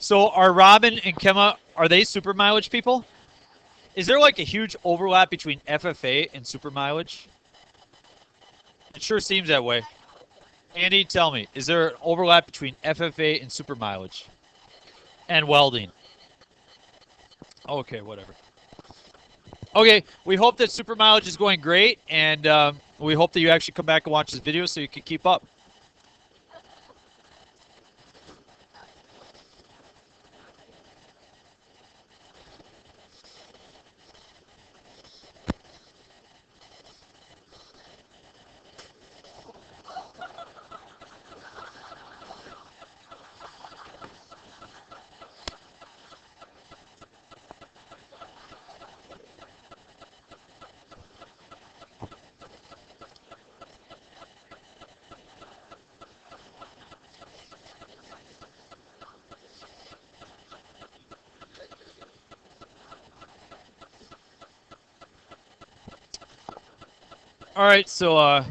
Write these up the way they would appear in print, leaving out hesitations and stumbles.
So are Robin and Kemma, are they super mileage people? Is there like a huge overlap between FFA and super mileage? It sure seems that way. Andy, tell me, is there an overlap between FFA and super mileage? And welding? Okay, whatever. Okay, we hope that super mileage is going great, and we hope that you actually come back and watch this video so you can keep up. All right, so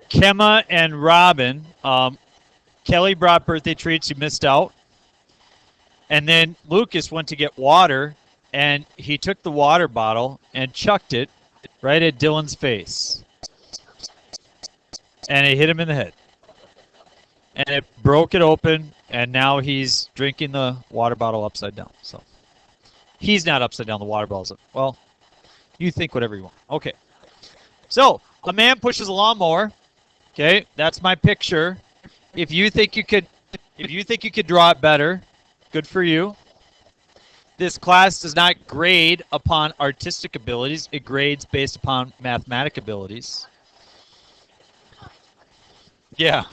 Kemma and Robin, Kelly brought birthday treats. You missed out. And then Lucas went to get water, and he took the water bottle and chucked it right at Dylan's face. And it hit him in the head. And it broke it open, and now he's drinking the water bottle upside down. So he's not upside down. The water bottle's up. Well, you think whatever you want. Okay. So a man pushes a lawnmower. Okay, that's my picture. If you think you could draw it better, good for you. This class does not grade upon artistic abilities. It grades based upon mathematic abilities. Yeah.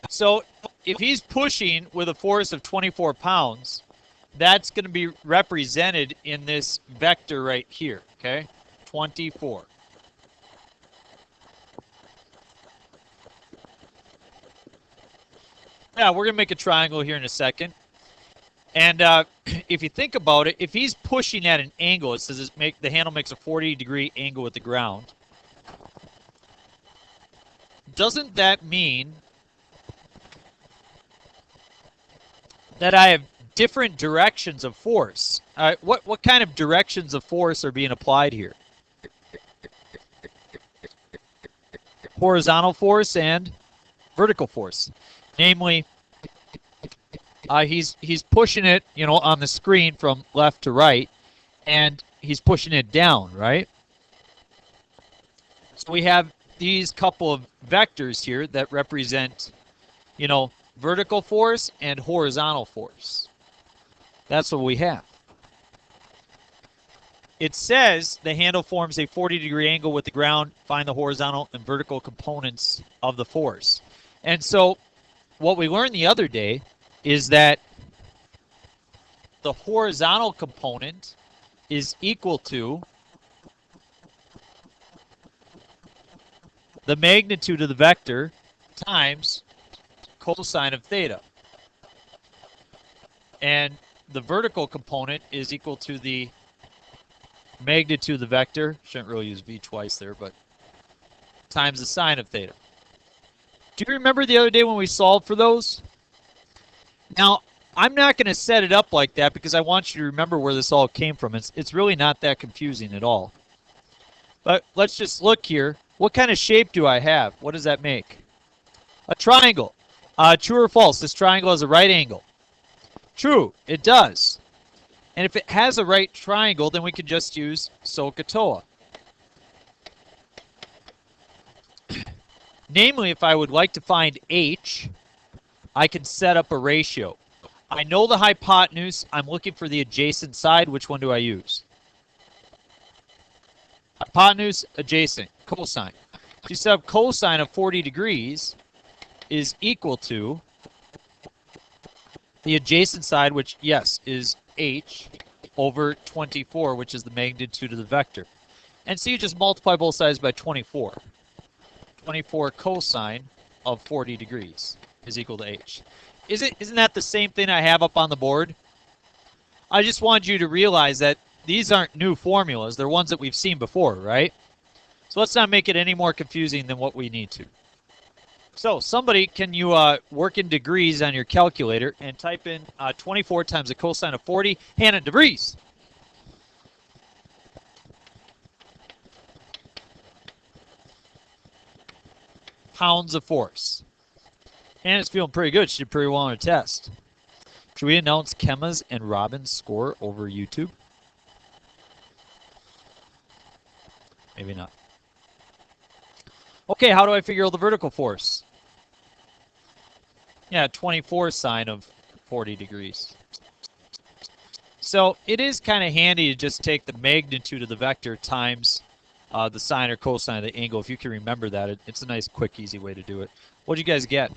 So if he's pushing with a force of 24 pounds, that's going to be represented in this vector right here, okay? 24. Yeah, we're going to make a triangle here in a second. And if you think about it, if he's pushing at an angle, it says the handle makes a 40-degree angle with the ground. Doesn't that mean that I have different directions of force? What kind of directions of force are being applied here? Horizontal force and vertical force. Namely, he's pushing it, on the screen from left to right, and he's pushing it down, right? So we have these couple of vectors here that represent, vertical force and horizontal force. That's what we have. It says the handle forms a 40-degree angle with the ground. Find the horizontal and vertical components of the force. And so what we learned the other day is that the horizontal component is equal to the magnitude of the vector times cosine of theta. And the vertical component is equal to the magnitude of the vector. Shouldn't really use v twice there, but times the sine of theta. Do you remember the other day when we solved for those? Now, I'm not going to set it up like that because I want you to remember where this all came from. It's really not that confusing at all. But let's just look here. What kind of shape do I have? What does that make? A triangle. True or false? This triangle has a right angle. True, it does. And if it has a right triangle, then we can just use SOHCAHTOA. Namely, if I would like to find h, I can set up a ratio. I know the hypotenuse. I'm looking for the adjacent side. Which one do I use? Hypotenuse, adjacent, cosine. So you set up cosine of 40 degrees is equal to the adjacent side, which, yes, is h over 24, which is the magnitude of the vector. And so you just multiply both sides by 24. 24 cosine of 40 degrees is equal to h. Isn't that the same thing I have up on the board? I just want you to realize that these aren't new formulas. They're ones that we've seen before, right? So let's not make it any more confusing than what we need to. So somebody, can you work in degrees on your calculator and type in 24 times the cosine of 40? Hannah DeVries. Pounds of force. Hannah's feeling pretty good. She did pretty well on her test. Should we announce Kemma's and Robin's score over YouTube? Maybe not. Okay, how do I figure out the vertical force? Yeah, 24 sine of 40 degrees. So it is kind of handy to just take the magnitude of the vector times the sine or cosine of the angle. If you can remember that, it's a nice, quick, easy way to do it. What did you guys get?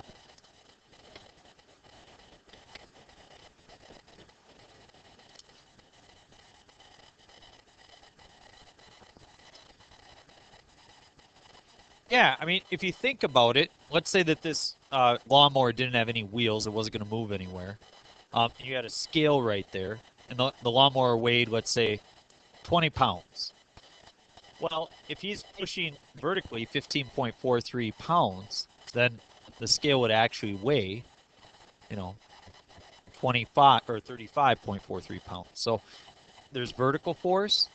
Yeah, I mean, if you think about it, let's say that this lawnmower didn't have any wheels. It wasn't going to move anywhere. You had a scale right there, and the lawnmower weighed, let's say, 20 pounds. Well, if he's pushing vertically 15.43 pounds, then the scale would actually weigh, 25 or 35.43 pounds. So there's vertical force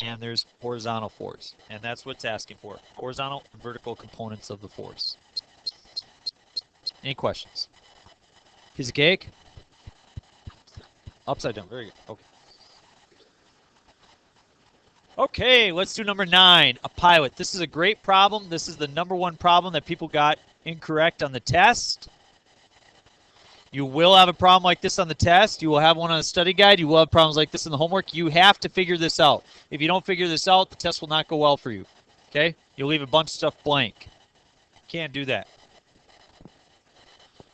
and there's horizontal force, and that's what's asking for: horizontal and vertical components of the force. Any questions? Piece of cake? Upside down. Very good. Okay. Okay, let's do number 9, a pilot. This is a great problem. This is the number 1 problem that people got incorrect on the test. You will have a problem like this on the test. You will have one on the study guide. You will have problems like this in the homework. You have to figure this out. If you don't figure this out, the test will not go well for you. Okay? You'll leave a bunch of stuff blank. Can't do that.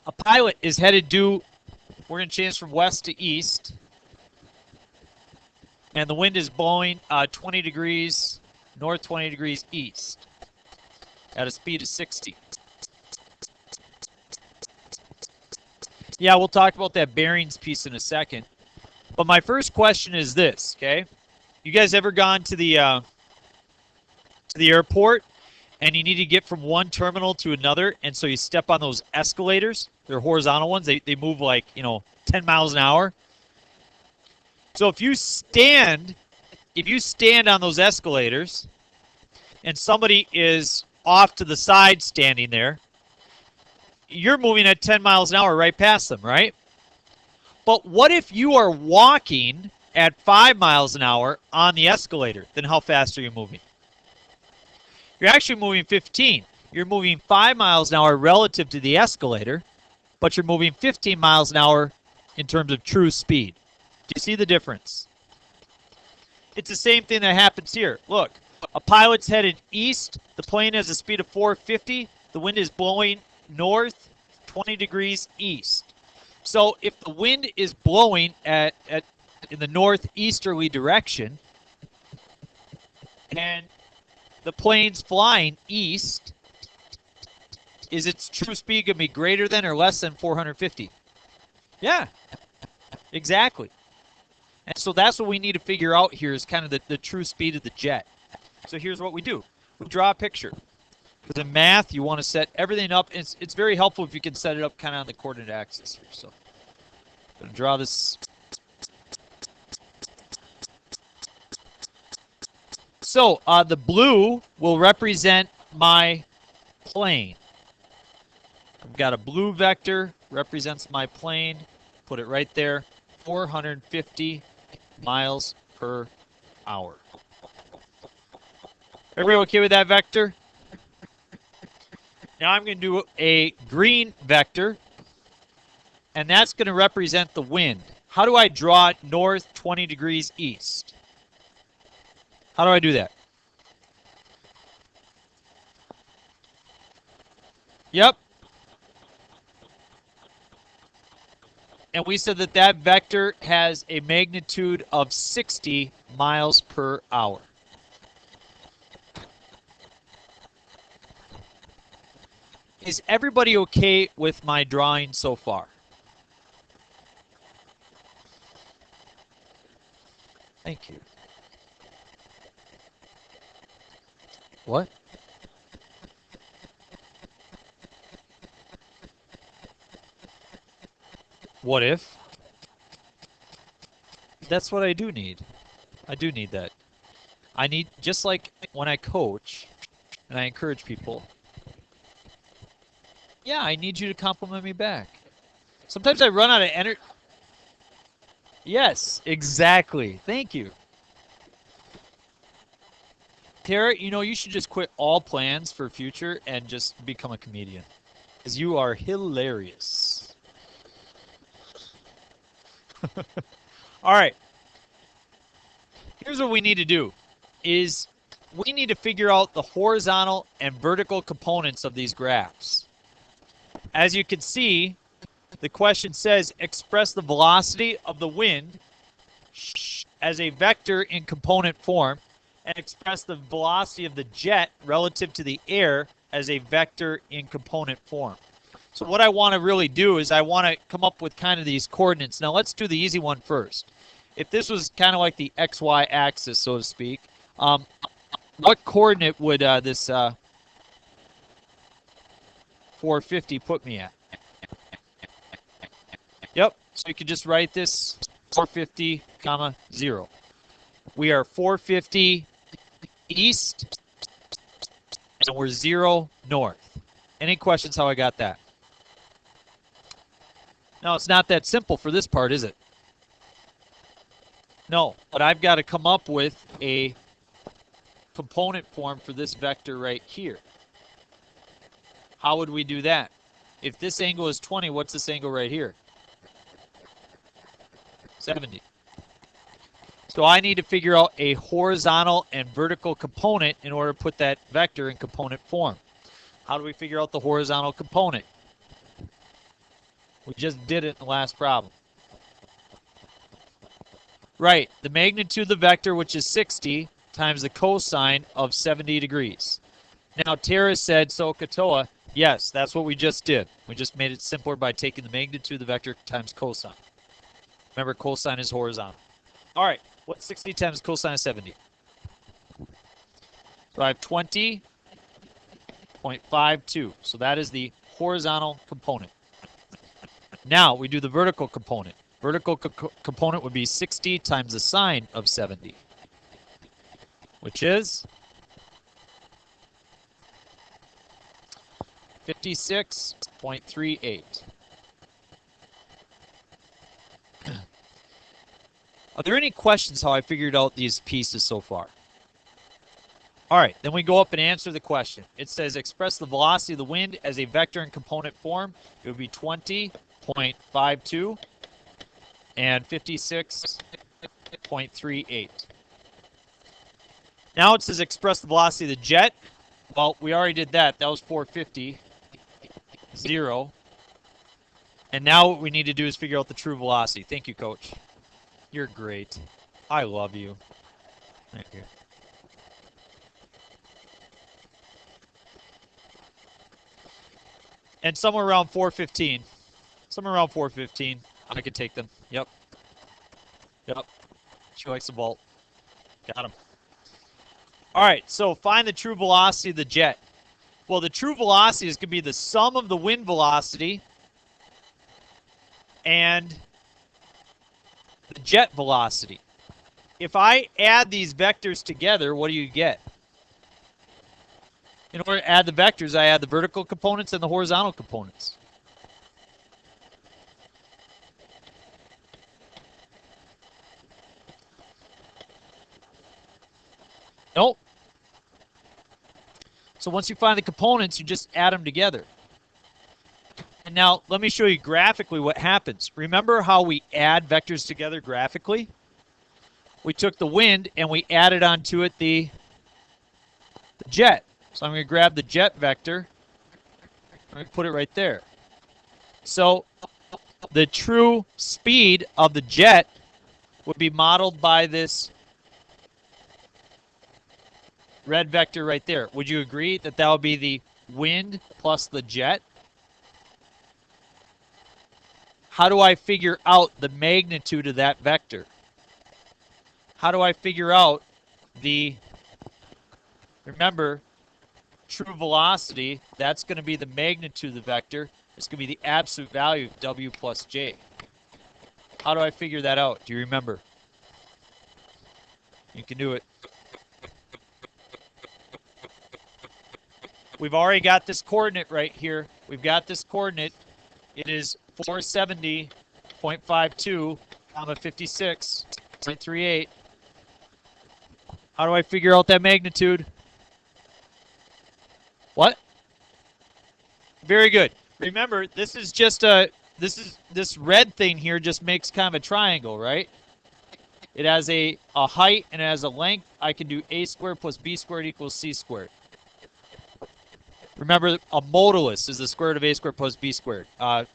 A pilot is headed due, we're going to change from west to east. And the wind is blowing 20 degrees north, 20 degrees east at a speed of 60. Yeah, we'll talk about that bearings piece in a second. But my first question is this, okay? You guys ever gone to the airport and you need to get from one terminal to another, and so you step on those escalators? They're horizontal ones. They move like, 10 miles an hour. So if you stand on those escalators and somebody is off to the side standing there, you're moving at 10 miles an hour right past them, right? But what if you are walking at 5 miles an hour on the escalator? Then how fast are you moving? You're actually moving 15. You're moving 5 miles an hour relative to the escalator, but you're moving 15 miles an hour in terms of true speed. Do you see the difference? It's the same thing that happens here. Look, a pilot's headed east. The plane has a speed of 450. The wind is blowing north 20 degrees east. So if the wind is blowing in the northeasterly direction and the plane's flying east, is its true speed going to be greater than or less than 450? Yeah, exactly. And so that's what we need to figure out here, is kind of the true speed of the jet. So here's what we do. We draw a picture. Because in math, you want to set everything up. It's very helpful if you can set it up kind of on the coordinate axis here. So I'm going to draw this. So the blue will represent my plane. I've got a blue vector, represents my plane. Put it right there, 450 miles per hour. Everybody okay with that vector? Now I'm going to do a green vector, and that's going to represent the wind. How do I draw it north 20 degrees east? How do I do that? Yep. And we said that that vector has a magnitude of 60 miles per hour. Is everybody okay with my drawing so far? Thank you. What? What if? That's what I do need. I do need that. I need, just like when I coach and I encourage people, yeah, I need you to compliment me back. Sometimes I run out of energy. Yes, exactly. Thank you. Tara, you know, you should just quit all plans for future and just become a comedian. Because you are hilarious. All right. Here's what we need to do is we need to figure out the horizontal and vertical components of these graphs. As you can see, the question says express the velocity of the wind as a vector in component form and express the velocity of the jet relative to the air as a vector in component form. So what I want to really do is I want to come up with kind of these coordinates. Now let's do the easy one first. If this was kind of like the XY axis, so to speak, what coordinate would this 450 put me at? Yep, so you could just write this 450, comma, 0. We are 450 east, and we're 0 north. Any questions how I got that? No, it's not that simple for this part, is it? No, but I've got to come up with a component form for this vector right here. How would we do that? If this angle is 20, what's this angle right here? 70. So I need to figure out a horizontal and vertical component in order to put that vector in component form. How do we figure out the horizontal component? We just did it in the last problem. Right, the magnitude of the vector, which is 60, times the cosine of 70 degrees. Now, Tara said, so Katoa, yes, that's what we just did. We just made it simpler by taking the magnitude of the vector times cosine. Remember, cosine is horizontal. All right, what's 60 times cosine of 70? So I have 20.52. So that is the horizontal component. Now we do the vertical component. Vertical component would be 60 times the sine of 70, which is 56.38. Are there any questions how I figured out these pieces so far? All right, then we go up and answer the question. It says express the velocity of the wind as a vector in component form. It would be 20.52 and 56.38. Now it says express the velocity of the jet. Well, we already did that. That was 450, 0. And now what we need to do is figure out the true velocity. Thank you, Coach. You're great. I love you. Thank you. And somewhere around 415. Somewhere around 415. I could take them. Yep. Yep. She likes the vault. Got him. All right, so find the true velocity of the jet. Well, the true velocity is going to be the sum of the wind velocity and the jet velocity. If I add these vectors together, what do you get? In order to add the vectors, I add the vertical components and the horizontal components. Nope. So once you find the components, you just add them together. And now let me show you graphically what happens. Remember how we add vectors together graphically? We took the wind and we added onto it the jet. So I'm going to grab the jet vector. I'm going to put it right there. So the true speed of the jet would be modeled by this red vector right there. Would you agree that that would be the wind plus the jet? How do I figure out the magnitude of that vector? How do I figure out the, remember, true velocity, that's going to be the magnitude of the vector. It's going to be the absolute value of W plus J. How do I figure that out? Do you remember? You can do it. We've already got this coordinate right here. We've got this coordinate. It is 470.52, comma 56.38. How do I figure out that magnitude? What? Very good. Remember, this is just this red thing here just makes kind of a triangle, right? It has a height and it has a length. I can do a squared plus b squared equals c squared. Remember, a modulus is the square root of a squared plus b squared.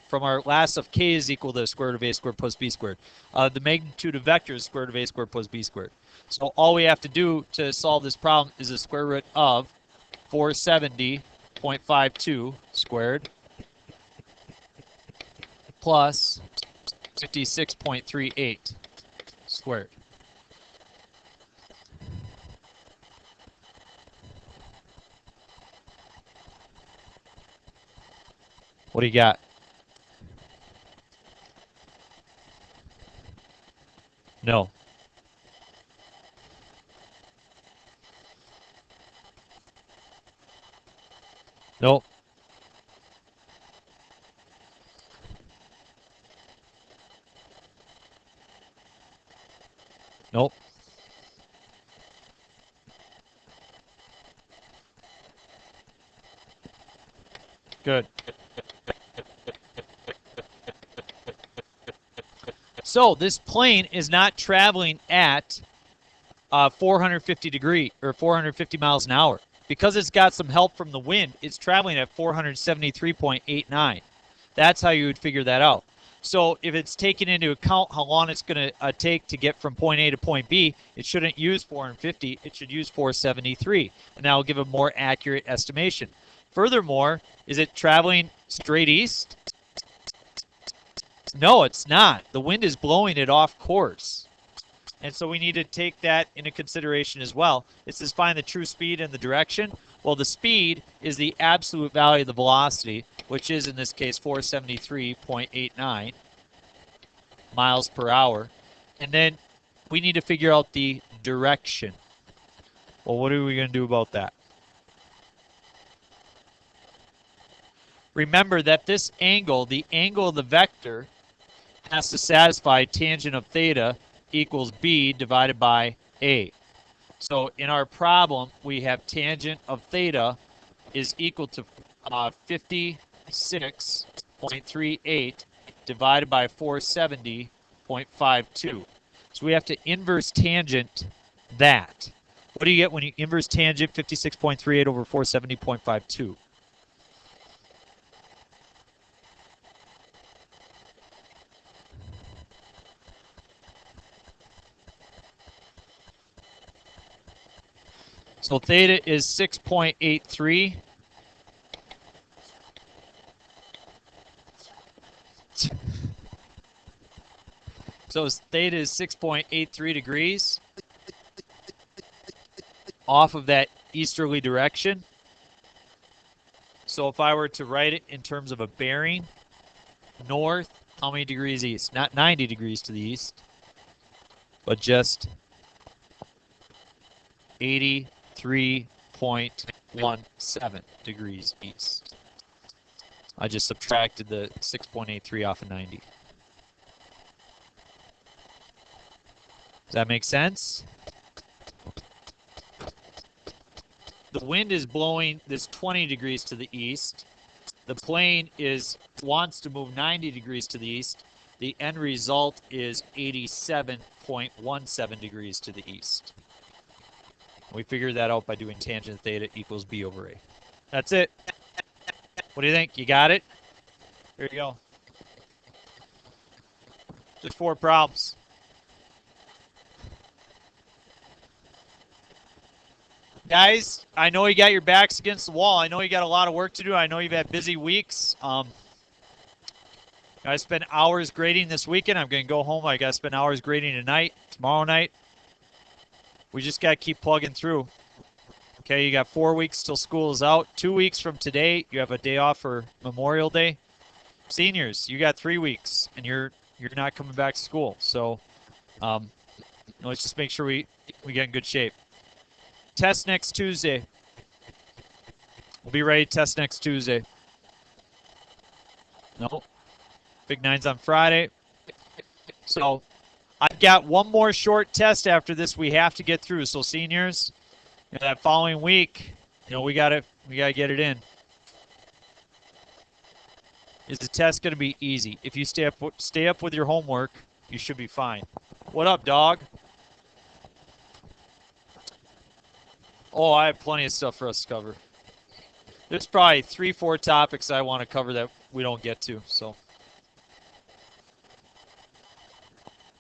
From our last of k is equal to the square root of a squared plus b squared. The magnitude of vector is square root of a squared plus b squared. So all we have to do to solve this problem is the square root of 470.52 squared plus 56.38 squared. What do you got? No. Nope. Nope. Good. So this plane is not traveling at 450 degree or 450 miles an hour. Because it's got some help from the wind, it's traveling at 473.89. That's how you would figure that out. So if it's taken into account how long it's going to take to get from point A to point B, it shouldn't use 450. It should use 473. And that will give a more accurate estimation. Furthermore, is it traveling straight east? No, it's not. The wind is blowing it off course. And so we need to take that into consideration as well. It says find the true speed and the direction. Well, the speed is the absolute value of the velocity, which is in this case 473.89 miles per hour. And then we need to figure out the direction. Well, what are we going to do about that? Remember that this angle, the angle of the vector, has to satisfy tangent of theta equals b divided by a. So in our problem, we have tangent of theta is equal to 56.38 divided by 470.52. So we have to inverse tangent that. What do you get when you inverse tangent 56.38 over 470.52? So theta is 6.83. So theta is 6.83 degrees off of that easterly direction. So if I were to write it in terms of a bearing, north, how many degrees east? Not 90 degrees to the east, but just 83.17 degrees east. I just subtracted the 6.83 off of 90. Does that make sense? The wind is blowing this 20 degrees to the east. The plane wants to move 90 degrees to the east. The end result is 87.17 degrees to the east. We figured that out by doing tangent theta equals b over a. That's it. What do you think? You got it? There you go. Just 4 problems. Guys, I know you got your backs against the wall. I know you got a lot of work to do. I know you've had busy weeks. I spent hours grading this weekend. I'm going to go home. I got to spend hours grading tonight, tomorrow night. We just got to keep plugging through. Okay, you got 4 weeks till school is out. 2 weeks from today, you have a day off for Memorial Day. Seniors, you got 3 weeks, and you're you're not coming back to school. So let's just make sure we get in good shape. Test next Tuesday. We'll be ready to test next Tuesday. No. Big Nine's on Friday. So I've got one more short test after this we have to get through. So seniors, that following week, we gotta get it in. Is the test gonna be easy? If you stay up with your homework, you should be fine. What up, dog? Oh, I have plenty of stuff for us to cover. There's probably 3-4 topics I want to cover that we don't get to. So